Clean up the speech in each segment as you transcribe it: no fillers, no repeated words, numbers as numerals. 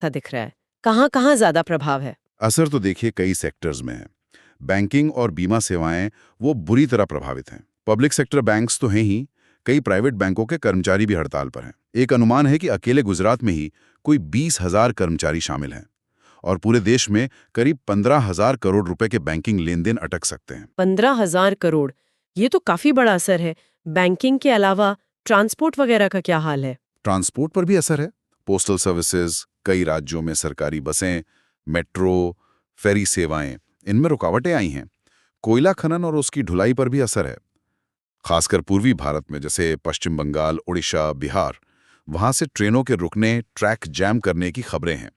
सा दिख रहा है। कहाँ कहाँ ज्यादा प्रभाव है? असर तो देखिए कई सेक्टर्स में है। बैंकिंग और बीमा सेवाएं वो बुरी तरह प्रभावित हैं। पब्लिक सेक्टर बैंक्स तो हैं ही, कई प्राइवेट बैंकों के कर्मचारी भी हड़ताल पर हैं। एक अनुमान है कि अकेले गुजरात में ही कोई 20,000 कर्मचारी शामिल हैं और पूरे देश में करीब 15,000 करोड़ रुपए के बैंकिंग लेन देन अटक सकते हैं। 15,000 करोड़, ये तो काफी बड़ा असर है। बैंकिंग के अलावा ट्रांसपोर्ट वगैरह का क्या हाल है? ट्रांसपोर्ट पर भी असर है। पोस्टल सर्विसेज, कई राज्यों में सरकारी बसें, मेट्रो, फेरी सेवाएं, इनमें रुकावटें आई हैं। कोयला खनन और उसकी ढुलाई पर भी असर है, खासकर पूर्वी भारत में जैसे पश्चिम बंगाल, उड़ीसा, बिहार। वहां से ट्रेनों के रुकने, ट्रैक जैम करने की खबरें हैं।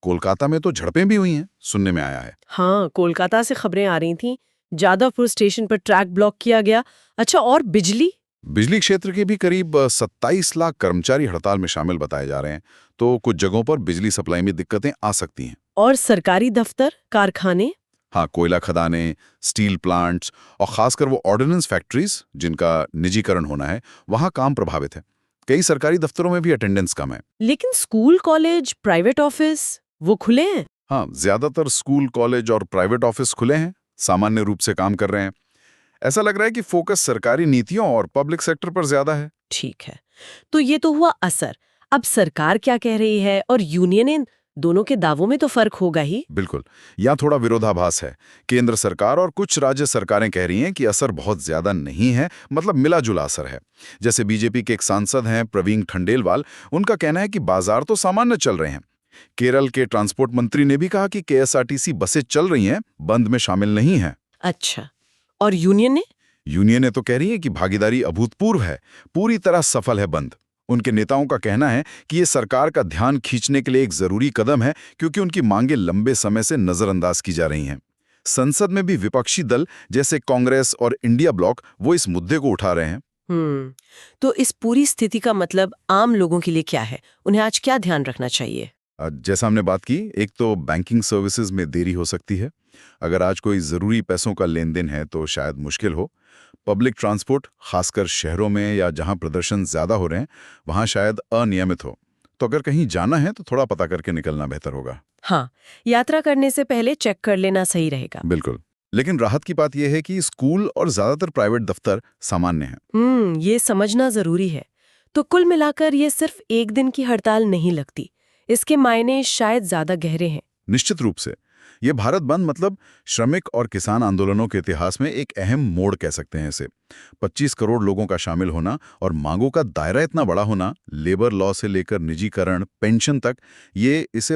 कोलकाता में तो झड़पें भी हुई हैं, सुनने में आया है। हाँ, कोलकाता से खबरें आ रही थीं। जादवपुर स्टेशन पर ट्रैक ब्लॉक किया गया। अच्छा, और बिजली? बिजली क्षेत्र के भी करीब 27 लाख कर्मचारी हड़ताल में शामिल बताए जा रहे हैं, तो कुछ जगहों पर बिजली सप्लाई में दिक्कतें आ सकती हैं। और सरकारी दफ्तर, कारखाने? हाँ, कोयला खदानें, स्टील प्लांट्स और खासकर वो ऑर्डिनेंस फैक्ट्रीज जिनका निजीकरण होना है, वहाँ काम प्रभावित है। कई सरकारी दफ्तरों में भी अटेंडेंस कम है। लेकिन स्कूल, कॉलेज, प्राइवेट ऑफिस वो खुले हैं? हाँ, ज्यादातर स्कूल, कॉलेज और प्राइवेट ऑफिस खुले हैं, सामान्य रूप से काम कर रहे हैं। ऐसा लग रहा है कि फोकस सरकारी नीतियों और पब्लिक सेक्टर पर ज्यादा है। ठीक है, तो ये तो हुआ असर। अब सरकार क्या कह रही है और यूनियनें? दोनों के दावों में तो फर्क होगा ही। बिल्कुल, यहाँ थोड़ा विरोधाभास है। केंद्र सरकार और कुछ राज्य सरकारें कह रही हैं कि असर बहुत ज्यादा नहीं है, मतलब मिला जुला असर है। जैसे बीजेपी के एक सांसद हैं प्रवीण खंडेलवाल, उनका कहना है कि बाजार तो सामान्य चल रहे हैं। केरल के ट्रांसपोर्ट मंत्री ने भी कहा कि केएसआरटीसी बसें चल रही हैं, बंद में शामिल नहीं हैं। अच्छा, और यूनियन ने? यूनियनें तो कह रही हैं कि भागीदारी अभूतपूर्व है, पूरी तरह सफल है बंद। उनके नेताओं का कहना है कि ये सरकार का ध्यान खींचने के लिए एक जरूरी कदम है, क्योंकि उनकी मांगें लंबे समय से नजरअंदाज की जा रही हैं। संसद में भी विपक्षी दल जैसे कांग्रेस और इंडिया ब्लॉक वो इस मुद्दे को उठा रहे हैं। तो इस पूरी स्थिति का मतलब आम लोगों के लिए क्या है? उन्हें आज क्या ध्यान रखना चाहिए? जैसा हमने बात की, एक तो बैंकिंग सर्विसेज में देरी हो सकती है। अगर आज कोई ज़रूरी पैसों का लेन देन है तो शायद मुश्किल हो। पब्लिक ट्रांसपोर्ट, खासकर शहरों में या जहां प्रदर्शन ज़्यादा हो रहे हैं, वहां शायद अनियमित हो। तो अगर कहीं जाना है तो थोड़ा पता करके निकलना बेहतर होगा। हाँ, यात्रा करने से पहले चेक कर लेना सही रहेगा। बिल्कुल। लेकिन राहत की बात यह है कि स्कूल और ज़्यादातर प्राइवेट दफ्तर सामान्य हैं। ये समझना जरूरी है। तो कुल मिलाकर ये सिर्फ एक दिन की हड़ताल नहीं लगती। इसके मायने शायद ज्यादा गहरे हैं। निश्चित रूप से ये भारत बंद मतलब श्रमिक और किसान आंदोलनों के इतिहास में एक अहम मोड़ कह सकते हैं इसे। 25 करोड़ लोगों का शामिल होना और मांगों का दायरा इतना बड़ा होना, लेबर लॉ से लेकर निजीकरण, पेंशन तक, ये इसे